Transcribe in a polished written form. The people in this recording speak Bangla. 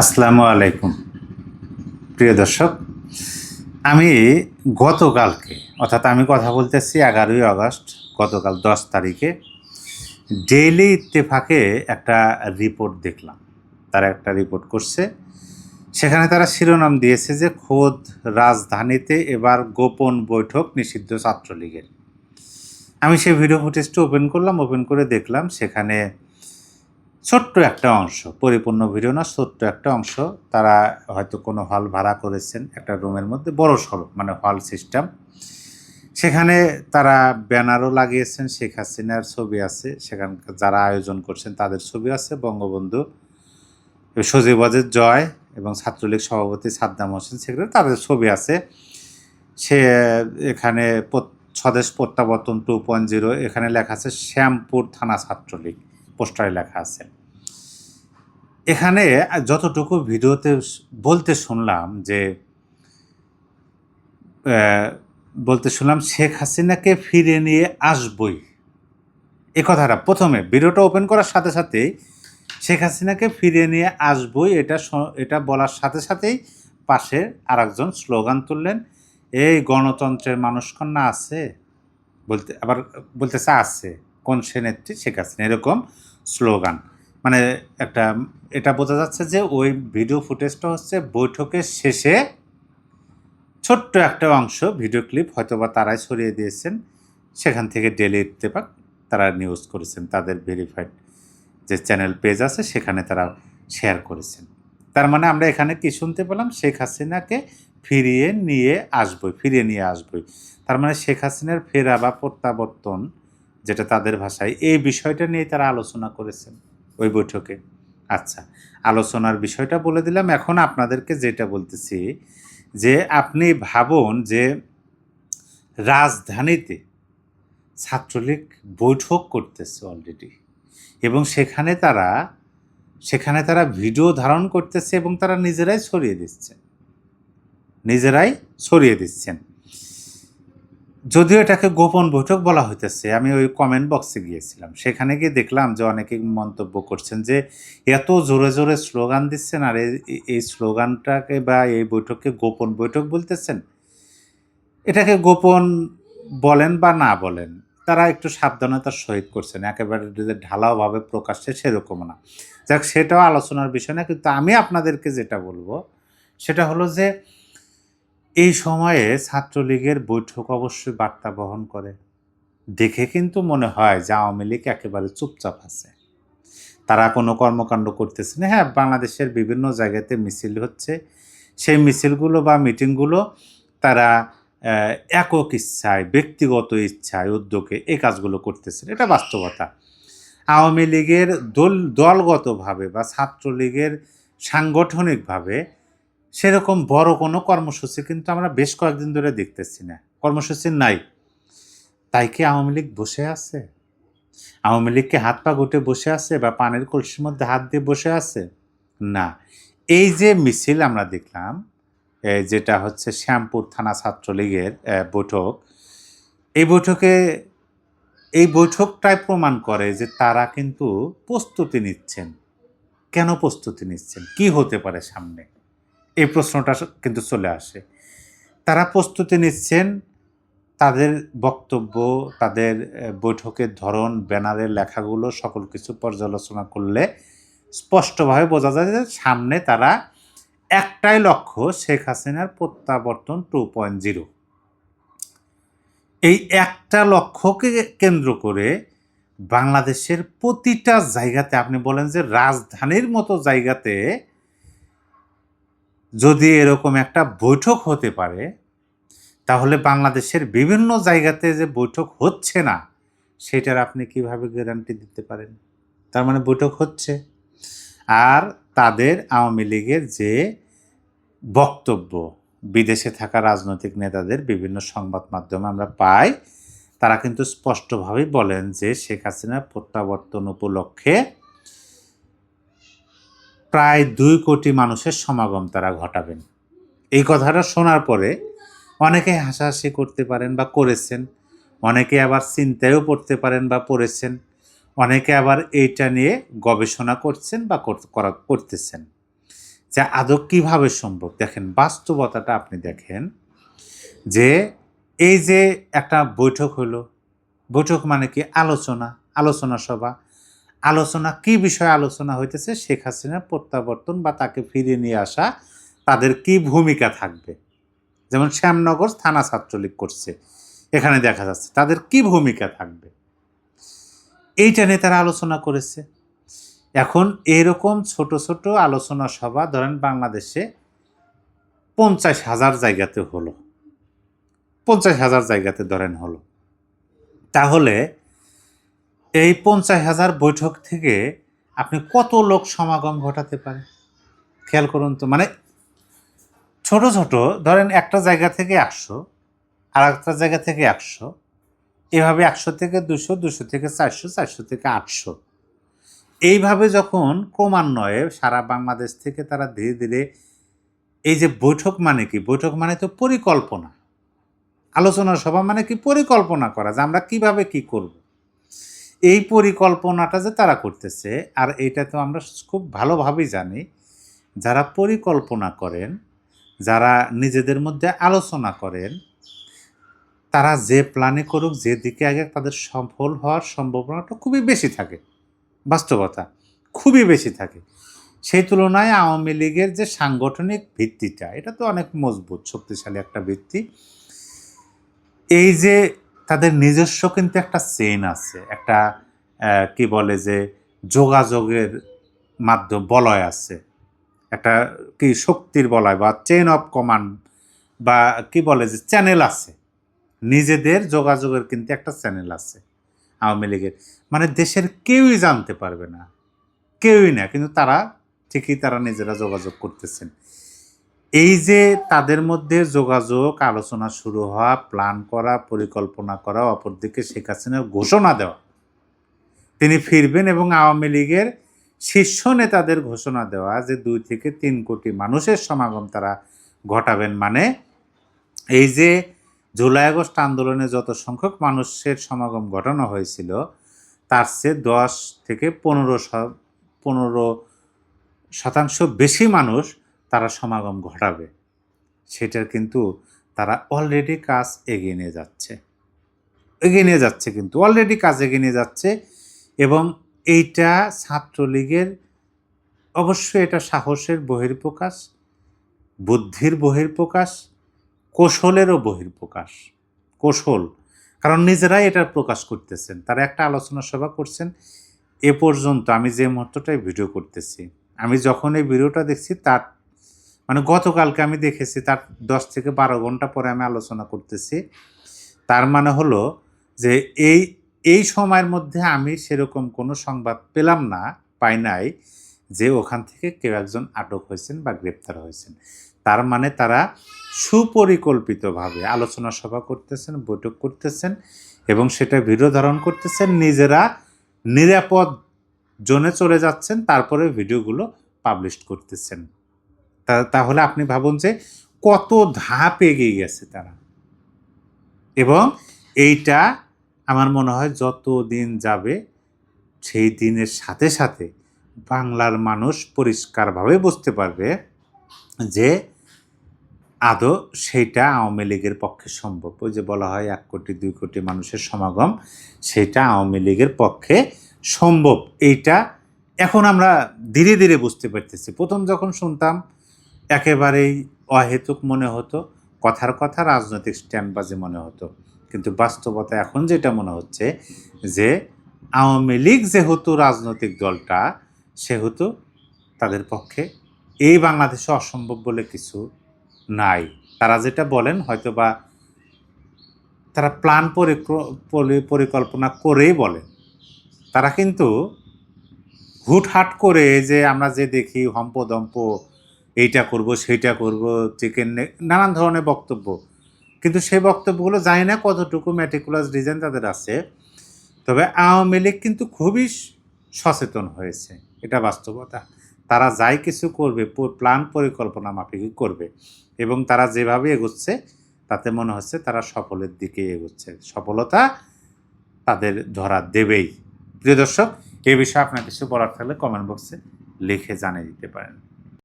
আসসালামু আলাইকুম প্রিয় দর্শক। আমি গতকালকে অর্থাৎ আমি কথা বলতেছি 11ই আগস্ট, গতকাল 10 তারিখে ডেইলি ইত্তেফাকে একটা রিপোর্ট দেখলাম। তারা একটা রিপোর্ট করছে, সেখানে তারা শিরোনাম দিয়েছে যে খোদ রাজধানীতে এবার গোপন বৈঠক নিষিদ্ধ ছাত্রলীগের। আমি সেই ভিডিও ফুটেজটা ওপেন করলাম, ওপেন করে দেখলাম সেখানে ছোট্ট একটা অংশ, পরিপূর্ণ ভিডিও না, ছোট্ট একটা অংশ। তারা হয়তো কোনো হল ভাড়া করেছেন একটা রুমের মধ্যে, বড় সড়ো মানে হল সিস্টেম। সেখানে তারা ব্যানারও লাগিয়েছেন, শেখ হাসিনার ছবি আছে, সেখানকার যারা আয়োজন করছেন তাদের ছবি আছে, বঙ্গবন্ধু সজীবদের জয় এবং ছাত্রলীগ সভাপতি সাদ্দাম হোসেন সেখানে তাদের ছবি আছে। সে এখানে স্বদেশ প্রত্যাবর্তন 2.0 এখানে লেখা আছে শ্যামপুর থানা ছাত্রলীগ, পোস্টারে লেখা আছে। এখানে যতটুকু ভিডিওতে বলতে শুনলাম যে শেখ হাসিনাকে ফিরে নিয়ে আসবই, এ কথাটা প্রথমে ভিডিওটা ওপেন করার সাথে সাথেই শেখ হাসিনাকে ফিরে নিয়ে আসবই এটা বলার সাথে সাথেই পাশে আরেকজন স্লোগান তুললেন, এই গণতন্ত্রের মানুষকন্যা আছে, আবার বলতেছে আছে কোন সে নেত্রী শেখ হাসিনা, এরকম স্লোগান। মানে একটা এটা বোঝা যাচ্ছে যে ওই ভিডিও ফুটেজটা হচ্ছে বৈঠকের শেষে ছোট্ট একটা অংশ, ভিডিও ক্লিপ হয়তোবা তারাই ছড়িয়ে দিয়েছেন, সেখান থেকে ডেইলি ইত্তেফাক তারা নিউজ করেছেন, তাদের ভেরিফাইড যে চ্যানেল পেজ আছে সেখানে তারা শেয়ার করেছেন। তার মানে আমরা এখানে কি শুনতে পেলাম, শেখ হাসিনাকে ফিরিয়ে নিয়ে আসবই। তার মানে শেখ হাসিনার ফেরা বা প্রত্যাবর্তন, যেটা তাদের ভাষায়, এই বিষয়টা নিয়ে তারা আলোচনা করেছেন ওই বৈঠকে। আচ্ছা, আলোচনার বিষয়টা বলে দিলাম। এখন আপনাদেরকে যেটা বলতেছি যে আপনি ভাবুন যে রাজধানীতে ছাত্রলীগ বৈঠক করতেছে অলরেডি, এবং সেখানে তারা ভিডিও ধারণ করতেছে এবং তারা নিজেরাই ছড়িয়ে দিচ্ছেন। যদিও এটাকে গোপন বৈঠক বলা হইতেছে। আমি ওই কমেন্ট বক্সে গিয়েছিলাম, সেখানে গিয়ে দেখলাম যে অনেকে মন্তব্য করছেন যে এত জোরে জোরে স্লোগান দিচ্ছেন, আর এই স্লোগানটাকে বা এই বৈঠককে গোপন বৈঠক বলতেছেন। এটাকে গোপন বলেন বা না বলেন, তারা একটু সাবধানতার সহিত করছেন, একেবারে ঢালাওভাবে প্রকাশ্যে সেরকম না। যাক, সেটাও আলোচনার বিষয় না। কিন্তু আমি আপনাদেরকে যেটা বলবো সেটা হলো যে এই সময়ে ছাত্রলীগের বৈঠক অবশ্যই বার্তা বহন করে। দেখে কিন্তু মনে হয় যে আওয়ামী লীগ একেবারে চুপচাপ আছে, তারা কোনো কর্মকাণ্ড করতেছে না। হ্যাঁ, বাংলাদেশের বিভিন্ন জায়গাতে মিছিল হচ্ছে, সেই মিছিলগুলো বা মিটিংগুলো তারা একক ইচ্ছায়, ব্যক্তিগত ইচ্ছায়, উদ্যোগে এই কাজগুলো করতেছে, এটা বাস্তবতা। আওয়ামী লীগের দলগতভাবে বা ছাত্রলীগের সাংগঠনিকভাবে সেরকম বড় কোনো কর্মসূচি কিন্তু আমরা বেশ কয়েকদিন ধরে দেখতেছি না, কর্মসূচি নাই। তাই কি আওয়ামী লীগ বসে আছে? আওয়ামী লীগকে হাত পা গুটে বসে আছে বা পানের কলসির মধ্যে হাত দিয়ে বসে আছে? না। এই যে মিছিল আমরা দেখলাম, যেটা হচ্ছে শ্যামপুর থানা ছাত্রলীগের বৈঠক, এই বৈঠকটাই প্রমাণ করে যে তারা কিন্তু প্রস্তুতি নিচ্ছেন। কেন প্রস্তুতি নিচ্ছেন? কি হতে পারে সামনে? এই প্রশ্নটা কিন্তু চলে আসে। তারা প্রস্তুতি নিচ্ছেন, তাদের বক্তব্য, তাদের বৈঠকের ধরন, ব্যানারের লেখাগুলো সকল কিছু পর্যালোচনা করলে স্পষ্টভাবে বোঝা যায় যে সামনে তারা একটাই লক্ষ্য, শেখ হাসিনার প্রত্যাবর্তন 2.0। এই একটা লক্ষ্যকে কেন্দ্র করে বাংলাদেশের প্রতিটা জায়গাতে, আপনি বলেন যে রাজধানীর মতো জায়গাতে যদি এরকম একটা বৈঠক হতে পারে, তাহলে বাংলাদেশের বিভিন্ন জায়গাতে যে বৈঠক হচ্ছে না সেটার আপনি কিভাবে গ্যারান্টি দিতে পারেন? তার মানে বৈঠক হচ্ছে। আর তাদের আওয়ামী লীগের যে বক্তব্য, বিদেশে থাকা রাজনৈতিক নেতাদের বিভিন্ন সংবাদ মাধ্যমে আমরা পাই, তারা কিন্তু স্পষ্টভাবেই বলেন যে শেখ হাসিনার প্রত্যাবর্তন উপলক্ষে প্রায় 2 কোটি মানুষের সমাগম তারা ঘটাবেন। এই কথাটা শোনার পরে অনেকে হাসাহাসি করতে পারেন বা করেছেন, অনেকে আবার চিন্তায়ও পড়তে পারেন বা পড়েছেন, অনেকে আবার এইটা নিয়ে গবেষণা করছেন বা করতেছেন যে আদৌ কীভাবে সম্ভব। দেখেন বাস্তবতাটা আপনি দেখেন যে এই যে একটা বৈঠক হলো, বৈঠক মানে কি আলোচনা সভা। আলোচনা কি বিষয়ে আলোচনা হইতেছে? শেখ হাসিনার প্রত্যাবর্তন বা তাকে ফিরিয়ে নিয়ে আসা, তাদের কি ভূমিকা থাকবে। যেমন শ্যামনগর থানা ছাত্রলীগ করছে, এখানে দেখা যাচ্ছে তাদের কি ভূমিকা থাকবে, এইটা নিয়ে তারা আলোচনা করেছে। এখন এরকম ছোট ছোট আলোচনা সভা ধরেন বাংলাদেশে 50,000 জায়গাতে হলো, 50,000 জায়গাতে ধরেন হলো, তাহলে এই 50,000 বৈঠক থেকে আপনি কত লোক সমাগম ঘটাতে পারেন খেয়াল করুন তো। মানে ছোট ছোট ধরেন একটা জায়গা থেকে 100, আর একটা জায়গা থেকে 100, এভাবে 100 থেকে 200, 200 থেকে 400, 400 থেকে 800, এইভাবে যখন ক্রমান্বয়ে সারা বাংলাদেশ থেকে তারা ধীরে ধীরে এই যে বৈঠক মানে কি, বৈঠক মানে তো পরিকল্পনা, আলোচনা সভা মানে কি পরিকল্পনা করা যে আমরা কিভাবে কি করব, এই পরিকল্পনাটা যে তারা করতেছে। আর এটা তো আমরা খুব ভালোভাবেই জানি, যারা পরিকল্পনা করেন, যারা নিজেদের মধ্যে আলোচনা করেন, তারা যে প্ল্যানে করুক, যে দিকে আগে তাদের সফল হওয়ার সম্ভাবনাটা খুবই বেশি থাকে, বাস্তবতা খুবই বেশি থাকে। সেই তুলনায় আওয়ামী লীগের যে সাংগঠনিক ভিত্তিটা, এটা তো অনেক মজবুত শক্তিশালী একটা ভিত্তি। এই যে তাদের নিজস্ব কিন্তু একটা চেইন আছে, একটা কি বলে যে যোগাযোগের মাধ্যম বলয় আছে, একটা কি শক্তির বলয় বা চেইন অফ কমান্ড বা কি বলে যে চ্যানেল আছে, নিজেদের যোগাযোগের কিন্তু একটা চ্যানেল আছে আওয়ামী লীগের। মানে দেশের কেউই জানতে পারবে না, কেউই না, কিন্তু তারা ঠিকই তারা নিজেরা যোগাযোগ করতেছেন। এই যে তাদের মধ্যে যোগাযোগ, আলোচনা শুরু হওয়া, প্ল্যান করা, পরিকল্পনা করা, অপরদিকে শেখ হাসিনার ঘোষণা দেওয়া তিনি ফিরবেন এবং আওয়ামী লীগের শীর্ষ নেতাদের ঘোষণা দেওয়া যে 2 থেকে 3 কোটি মানুষের সমাগম তারা ঘটাবেন। মানে এই যে জুলাই আগস্ট আন্দোলনে যত সংখ্যক মানুষের সমাগম ঘটানো হয়েছিল, তার চেয়ে 10 থেকে 15% বেশি মানুষ তারা সমাগম ঘটাবে। সেটার কিন্তু তারা অলরেডি কাজ এগিয়ে নিয়ে যাচ্ছে, কিন্তু অলরেডি কাজ এগিয়ে নিয়ে যাচ্ছে। এবং এইটা ছাত্রলীগের অবশ্যই এটা সাহসের বহিঃপ্রকাশ, বুদ্ধির বহিঃপ্রকাশ, কৌশলেরও বহিঃপ্রকাশ। কৌশল, কারণ নিজেরাই এটা প্রকাশ করতেছেন। তারা একটা আলোচনা সভা করছেন। এ পর্যন্ত আমি যে মুহূর্তটায় ভিডিও করতেছি, আমি যখন এই ভিডিওটা দেখছি তার মানে গতকালকে আমি দেখেছি, তার 10 থেকে 12 ঘন্টা পরে আমি আলোচনা করতেছি। তার মানে হলো যে এই সময়ের মধ্যে আমি সেরকম কোনো সংবাদ পাই নাই যে ওখান থেকে কেউ একজন আটক হয়েছেন বা গ্রেপ্তার হয়েছেন। তার মানে তারা সুপরিকল্পিতভাবে আলোচনা সভা করতেছেন, বৈঠক করতেছেন এবং সেটা ভিডিও ধারণ করতেছেন, নিজেরা নিরাপদ জোনে চলে যাচ্ছেন, তারপরে ভিডিওগুলো পাবলিশ করতেছেন। তাহলে আপনি ভাবুন যে কত ধাপ এগিয়ে গেছে তারা। এবং এইটা আমার মনে হয় যত দিন যাবে সেই দিনের সাথে সাথে বাংলার মানুষ পরিষ্কারভাবে বুঝতে পারবে যে আদৌ সেইটা আওয়ামী লীগের পক্ষে সম্ভব। ওই যে বলা হয় 1 কোটি 2 কোটি মানুষের সমাগম, সেটা আওয়ামী লীগের পক্ষে সম্ভব। এইটা এখন আমরা ধীরে ধীরে বুঝতে পারতেছি। প্রথম যখন শুনতাম একেবারেই অহেতুক মনে হতো, কথার কথা রাজনৈতিক স্ট্যান্ডবাজি মনে হতো। কিন্তু বাস্তবতা এখন যেটা মনে হচ্ছে যে আওয়ামী লীগ যেহেতু রাজনৈতিক দলটা, সেহেতু তাদের পক্ষে এই বাংলাদেশে অসম্ভব বলে কিছু নাই। তারা যেটা বলেন হয়তোবা তারা প্ল্যান পরিকল্পনা করেই বলেন। তারা কিন্তু হুটহাট করে যে আমরা যে দেখি হম্পদম্প এইটা করব সেইটা করব, চিকেন নানান ধরনের বক্তব্য, কিন্তু সেই বক্তব্যগুলো জানি না কতটুকু ম্যাটিকুলাস ডিজাইন তাদের আছে। তবে আওয়ামী লীগ কিন্তু খুবই সচেতন হয়েছে, এটা বাস্তবতা। তারা যাই কিছু করবে প্ল্যান পরিকল্পনা মাফিকই করবে এবং তারা যেভাবে এগোচ্ছে তাতে মনে হচ্ছে তারা সফলের দিকে এগোচ্ছে। সফলতা তাদের ধরা দেবেই। প্রিয় দর্শক, এ বিষয়ে আপনার কিছু বলার থাকলে কমেন্ট বক্সে লিখে জানিয়ে দিতে পারেন।